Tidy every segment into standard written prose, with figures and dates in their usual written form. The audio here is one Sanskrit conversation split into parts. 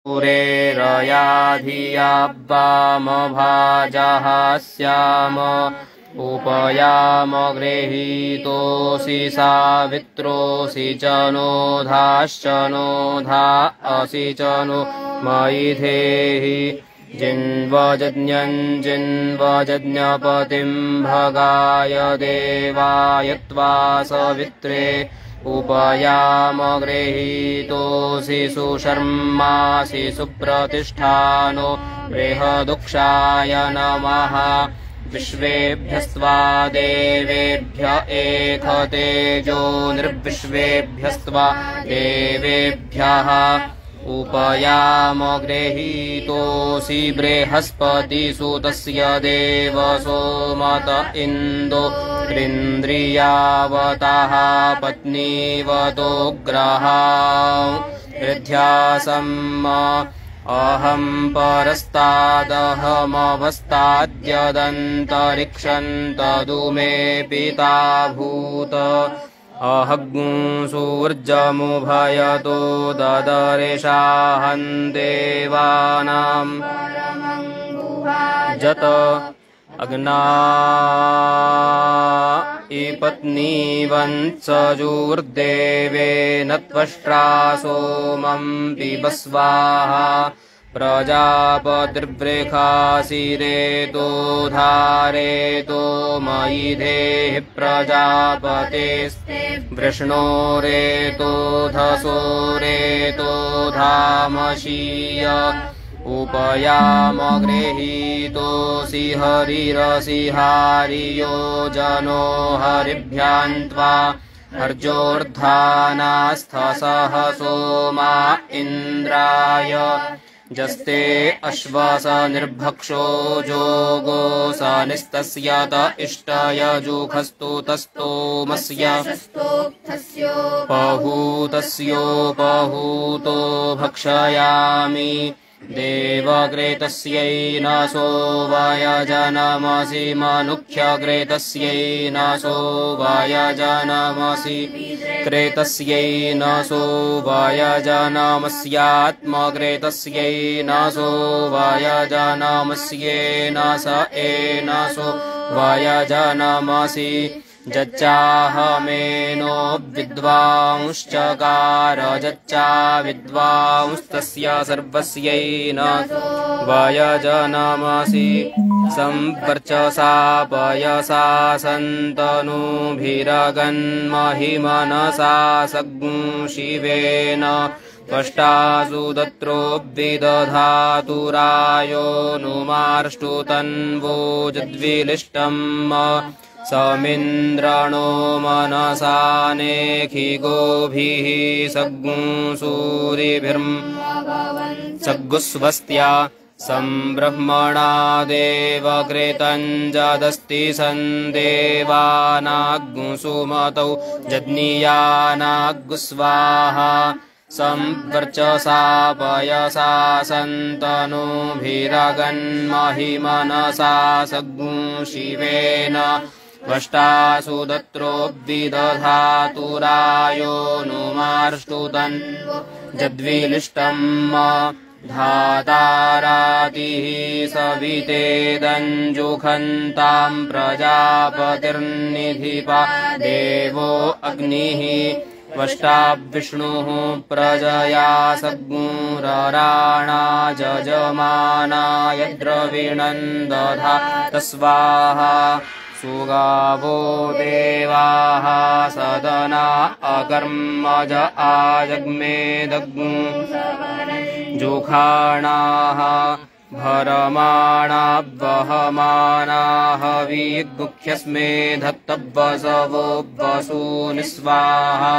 पुरेरया धिया वामभाजः स्याम उपयाम गृहीतोऽसि सावित्रोऽसि च नोधाश्च नोधा असि च नो मयि धेहि जिन्वजज्ञम् जिन्वजज्ञपतिम् भगाय देवाय त्वा सवित्रे उपयाम गृहीतोऽसि सुशर्मासि सुप्रतिष्ठानो बृहदुक्षाय नमः विश्वेभ्यस्त्वा देवेभ्य एकतेजो निर्विश्वेभ्यस्त्वा देवेभ्यः उपयाम गृहीतोऽसि बृहस्पतिसुतस्य देवसो मत इन्दो इन्द्रियावतः पत्नीवतो ग्रहा हृध्यासम् अहम् परस्तादहमवस्ताद्यदन्तरिक्षम् तदु मे पिता भूत अहग्सूर्जमुभयतो ददर्शाहम् देवानाम् जत अग्ना पत्नीवत्सजुर्देवेन त्वष्ट्रा सोमम् पिबस्वाहा प्रजापतिर्वृखासिरेतो धारेतो मयि धेहि प्रजापतेस्ते वृष्णोरेतो धसोरेतो धामशीय उपयाम गृहीतोऽसि हरिरसि हारियो जनो हरिभ्यान्त्वा हर्जोर्धानास्थसह सोमा इन्द्राय जस्ते अश्वस निर्भक्षो जोगो स निस्तस्य त इष्टयजुखस्तु तस्तोमस्य पहूतस्योपहूतो भक्षयामि देवग्रेतस्यै न सो वयजनमसि मनुख्यग्रेतस्यै न सो वयजनमसि क्रेतस्यै न सो वयजनमस्यात्मग्रेतस्यै न सो वयजनमस्येन स एन सो वयजनमसि जच्चाहमेनो विद्वांश्चकार जच्चा विद्वांस्तस्य सर्वस्यै न वयजनमसि सम्पर्चसा पयसा सन्तनुभिरगन्महिमनसा सग्शिवेन त्वष्टासु दत्रो विदधातुरायो नुमार्ष्टुतन्वो जद्विलिष्टम् समिन्द्रणो मनसा नेखिगोभिः सग्सूरिभिर्म सग्गुस्वस्त्या सम्ब्रह्मणा देवकृतम् जदस्ति सन्देवानाग्सुमतौ जज्ञियानाग्स्वाहा सम्वर्चसा पयसा सन्तनुभिरगन्महिमनसा सग्शिवेन त्वष्टासु दत्रो विदधातुरायो नुमार्ष्टुतन् जद्विलिष्टम् धातारातिः सवितेदञ्जुखन्ताम् प्रजापतिर्निधिपा देवो अग्निः त्वष्टा विष्णुः प्रजया सग्मुरराणा जजमानाय द्रविणम् दधात स्वाहा सुगावो देवाः सदना अकर्मज आजग्मेदग्मु जुखाणाः भरमाणा वहमानाः विगुख्यस्मे धत्तवसवो वसूनि स्वाहा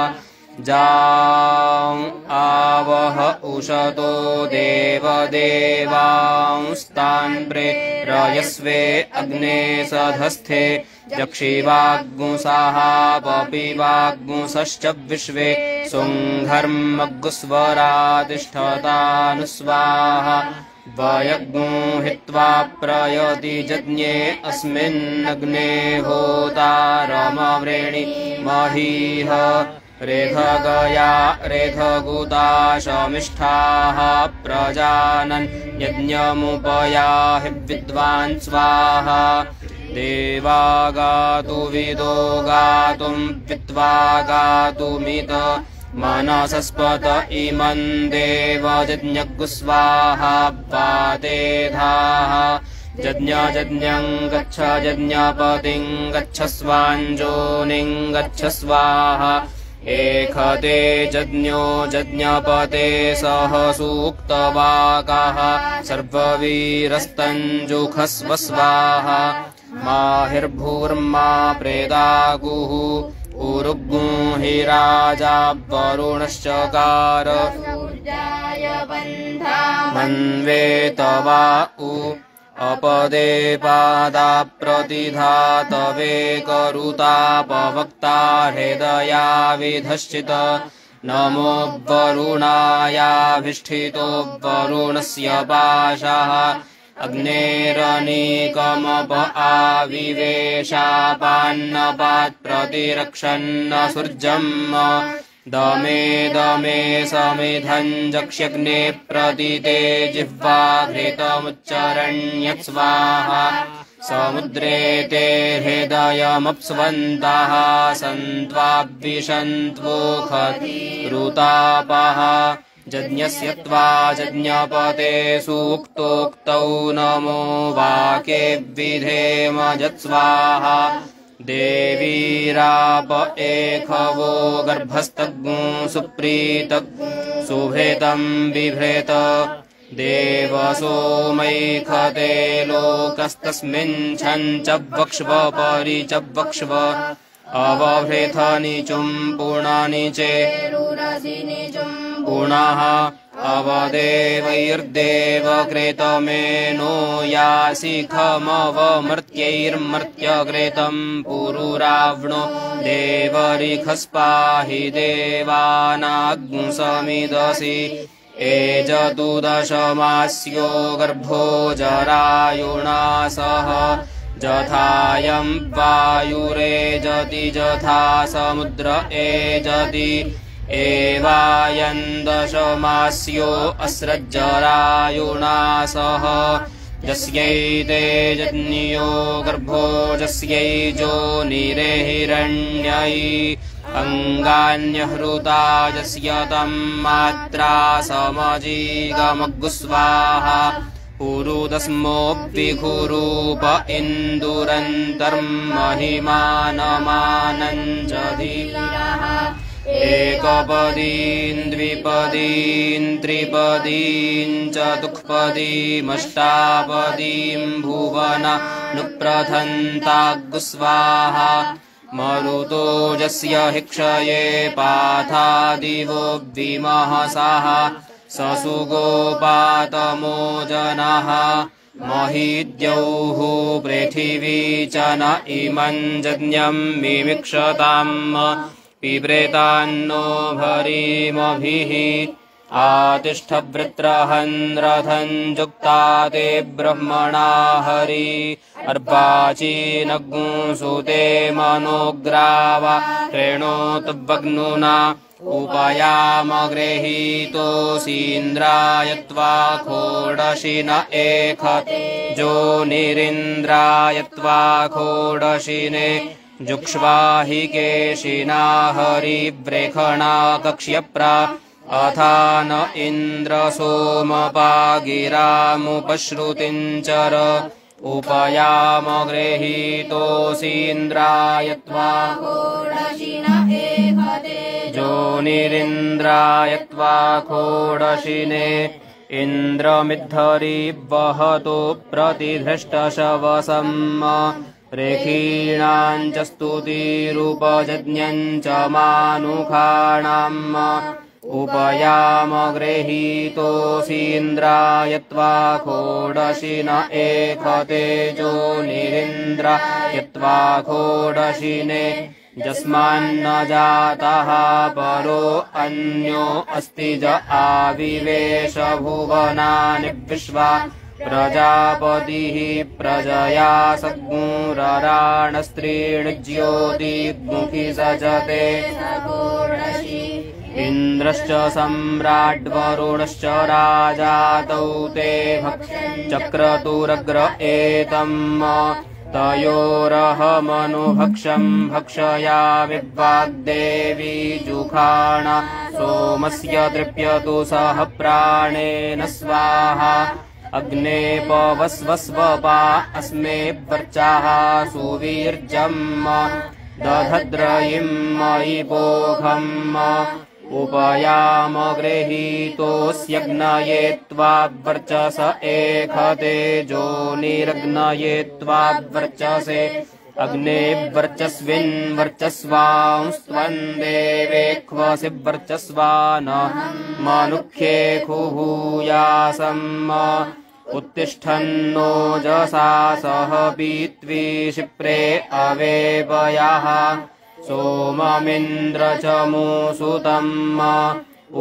जां आवह उषतो देवदेवांस्तान् प्रेरयस्वे अग्ने सधस्थे जक्षिवाग्मुसाः पपिवाग्मुसश्च विश्वे सुंघर्मग्स्वरातिष्ठतानुस्वाहा वयग्मो हित्वा प्रयति जज्ञे अस्मिन्नग्ने होतारमवृणि महीह रेखगया रेखगुताशमिष्ठाः प्रजानन् यज्ञमुपयाहि विद्वान् स्वाहा देवा गातु विदो गातुम् विद्वा गातुमित मनसस्पत इमं देवजज्ञगुस्वाहा पातेधाः जज्ञं गच्छ जज्ञपतिं गच्छ स्वाञ्जोनिं गच्छ स्वाहा एखते जज्ञो जज्ञपते सह सूक्तवाकाः सर्ववीरस्तञ्जुखस्व स्वाहा माहिर्भूर्मा प्रेदागुः उरुग्गुहि राजा वरुणश्चकार मन्वेतवा उ अपदे पादा प्रतिधातवे करुतापवक्ता हृदया विधश्चित नमो वरुणायाभिष्ठितो वरुणस्य पाशः अग्नेरनीकमप आविवेशापान्नपात् प्रतिरक्षन्न सूर्यम् दमे दमे समिधं जक्ष्यग्ने प्रतिते जिह्वा घृतमुच्चरण्यत् स्वाहा समुद्रे ते हृदयमप्स्वन्तः सन्त्वाभिषन्त्वोखरुतापः जज्ञस्य त्वा जज्ञपते सूक्तोक्तौ नमो वाके विधेम जत्स्वाहा देवीराप एखवो गर्भस्तग्गु सुप्रीतग् सुभृतं बिभृत देवसोमैखते लोकस्तस्मिन् छञ्चवक्ष्व परिचवक्ष्व अवभृथनि चुं पुणानि चे पुनः अवदेवैर्देवकृतमेनो यासिखमवमर्त्यैर्मर्त्यकृतं पुरुरावणो देवरिखस्पाहि देवानाग्समिदसि एजतुदशमास्यो गर्भो जरायुणा सह जथायं वायुरेजति जथा समुद्र एजति एवायं दशमास्यो अस्रज्जरायुणा सह यस्यैते जज्ञियो गर्भो यस्यैजो निरेहिरण्यै अङ्गान्यहृता यस्य तं मात्रा समजीगमग्गुस्वाहा पुरुदस्मोऽभिघुरूप इन्दुरन्तर्महिमानमानञ्जधीरः एकपदीं द्विपदीं त्रिपदीं चतुःपदीमष्टापदीं भुवनानुप्रथन्ताग्गुस्वाहा मरुतो यस्य हिक्षये पाथादिवो विमहसः ससुगोपातमो जनः महीद्यौः पृथिवी च न इमं जज्ञं मिमिक्षताम् पिप्रेतान्नो भरीमभिः आतिष्ठवृत्रहन् रथं जुक्ता ते ब्रह्मणा हरि अर्वाचीनग्गुंसुते मनोग्रावा प्रेणोतुभग्नुना उपयामगृहीतोऽसीन्द्राय त्वा खोडशिन एखते जोनिरिन्द्राय त्वा खोडशिने जुक्ष्वाहि केशिना हरिवृखणा कक्ष्यप्रा अथान इन्द्र सोमपागिरामुपश्रुतिं चर उपयामगृहीतोऽसीन्द्राय त्वा खोडशिन एखते जोनिरिन्द्राय त्वा खोडशिने इन्द्रमिद्धरि वहतो प्रतिधृष्टशवसम् रेखीणां च स्तुतिरूपजज्ञं च मानुखाणाम् उपयामगृहीतोऽसीन्द्राय त्वा खोडशिन एखते जोनिरिन्द्राय त्वा खोडशिने यस्मान्न जातः परो अन्यो अस्ति ज आविवेश भुवनानि विश्वा प्रजापतिः प्रजया सद्गुरराणस्त्रीणि ज्योतिग्मुखि सजते इन्द्रश्च सम्राड्वरुणश्च राजातौ ते चक्रतुरग्र एतम् तयोरहमनुभक्षम् भक्षया विवाग्देवी जुखाण सोमस्य तृप्यतु सह प्राणेन स्वाहा अग्ने पवस्वस्वपा अस्मे वर्चाः सुवीर्जम् दधद्रयिम् मयि पोखम् उपयाम गृहीतोऽस्यग्नये त्वावर्चस एखते जोनिरग्नये त्वावर्चसे अग्ने वर्चस्विन्वर्चस्वांस्त्वम् देवेक्वसि वर्चस्वान् मनुख्ये खुहूयासम् उत्तिष्ठन्नोजसा सह पीत्वी शिप्रे अवेपयाः सोममिन्द्र च मूसुतम्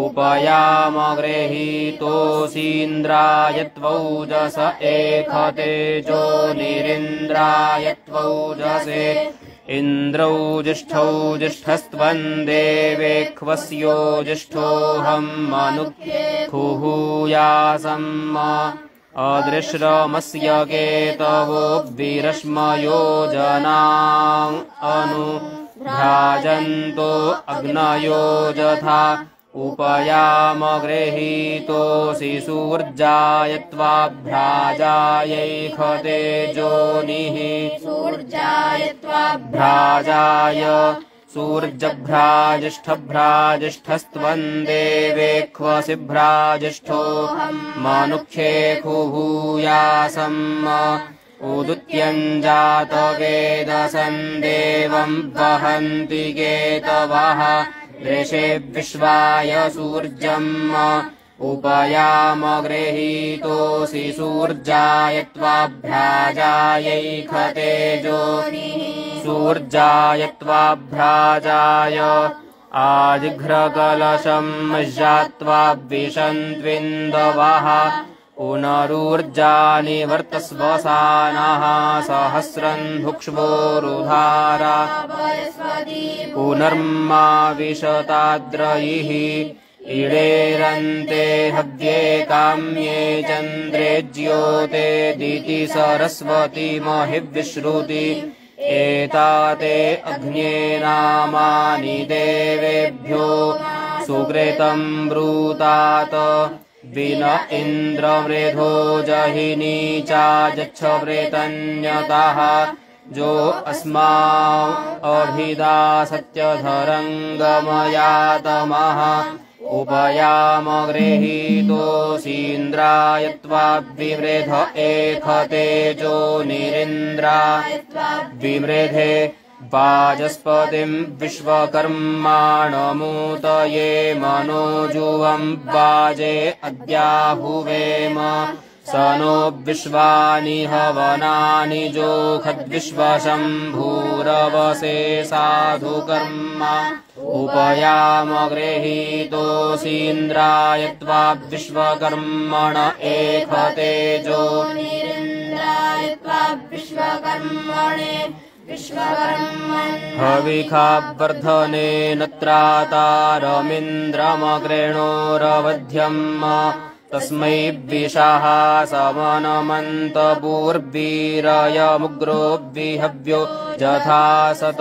उपयाम गृहीतोऽसीन्द्राय त्वौजस एखते जोनिरिन्द्राय त्वौजसे इन्द्रौ जिष्ठौ जिष्ठस्त्वम् देवेक्वस्यो जिष्ठोऽहम् मनुख्ये खुहूयासम् अदृश्रमस्य केतवो विरश्मयो जनाम् भ्राजन्तो अग्नयो यथा उपयाम गृहीतोऽसि सूर्याय त्वाभ्राजायैखते जोनिः भ्राजाय सूर्यभ्राजिष्ठभ्राजिष्ठस्त्वम् देवेक्वसि भ्राजिष्ठो मनुख्ये खुहूयासम् उदुत्यम् जातवेदसम् देवम् वहन्ति केतवः दृशे विश्वाय सूर्यम् उपयाम गृहीतोऽसि सूर्याय त्वाभ्राजायैखते जोनिः सूर्याय त्वाभ्राजाय आजिघ्रकलशम् ज्ञात्वा विशन्त्विन्दवः पुनरूर्जानि वर्तस्वसानः सहस्रम् भुक्ष्वोरुधारा पुनर्मा विशताद्रयिः इडेरन्ते हव्ये काम्ये चन्द्रे ज्योते दिति सरस्वती महिविश्रुति एताते अग्न्ये नामानि देवेभ्यो सुकृतम् ब्रूतात विन इन्द्रमृधो जहिनी चाजच्छ वृतन्यतः जो अस्मा अभिदा सत्यधरङ्गमयातमः उपयाम गृहीतोऽसीन्द्राय त्वाद्विवृध एखते जोनिरिन्द्राय विवृधे वाजस्पतिम् विश्वकर्माणमूतये मनोजुवम् वाजे अद्याहुवेम स नो विश्वानि हवनानि जोखद्विश्वशम्भूरवसे साधुकर्म उपयाम गृहीतोऽसीन्द्राय त्वाद्विश्वकर्मण एखते जोनिरिन्द्राय त्वाद्विश्वकर्मणे हविखावर्धनेन त्रातारमिन्द्रमकृणोरवध्यम् तस्मै विशाः समनमन्तपूर्वीरयमुग्रो विहव्यो यथा सत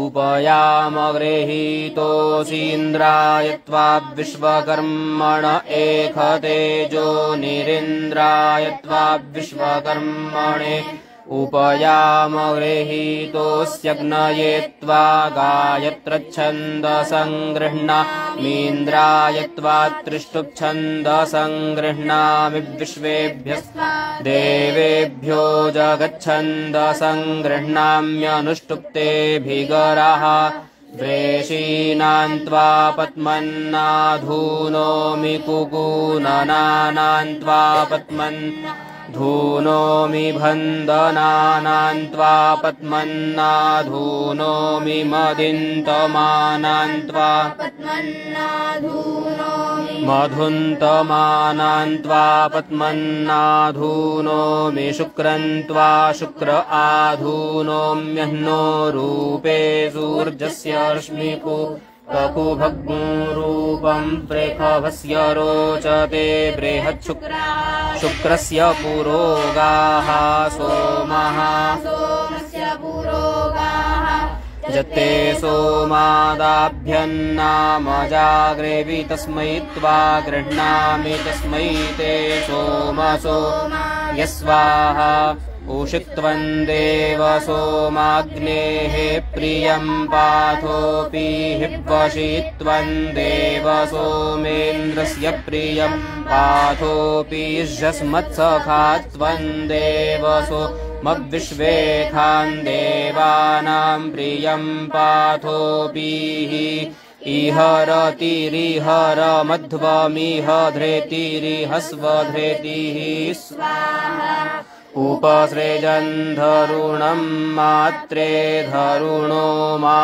उपयाम गृहीतोऽसीन्द्राय त्वाद्विश्वकर्मण एखते जोनिरिन्द्राय त्वाद्विश्वकर्मणे उपयाम गृहीतोऽस्यग्नये त्वा गायत्रच्छन्दसङ्गृह्णामीन्द्राय त्वात्रिष्टुप्छन्दसङ्गृह्णामि विश्वेभ्यः देवेभ्यो जगच्छन्दसङ्गृह्णाम्यनुष्टुप्तेऽभिगराः वृषीणाम् त्वा पद्मन्नाधूनोमि कुकूननानाम् त्वा पद्मन् धूनोमि बन्धनानान्त्वा पद्मन्नाधूनोमि मदिन्तमानान्त्वा मधुन्तमानान्त्वा पद्मन्नाधूनोमि शुक्रन्त्वा शुक्र आधूनोम्यह्नो रूपे सूर्यस्य रश्मिको ककुभग्रूपं प्रेखभस्य रोचते बृहच्छुक्रस्य पुरोगाः सोमः जते सोमादाभ्यन्नाम जाग्रेवि तस्मै त्वा गृह्णामि तस्मै ते सोमसो यस्वाहा उषित्वं देव सोमाग्नेः प्रियं पाथोऽपि हिब्वशित्वं देव सोमेन्द्रस्य प्रियं पाथोऽपि यस्मत्सखात्वं देव सोमविश्वेखान् देवानां प्रियं पाथोऽपि इहरतिरिहर मध्वमिह धृतिरिहस्वधृतिः स्वाहा उपसृजन् धरुणं मात्रे धरुणो मा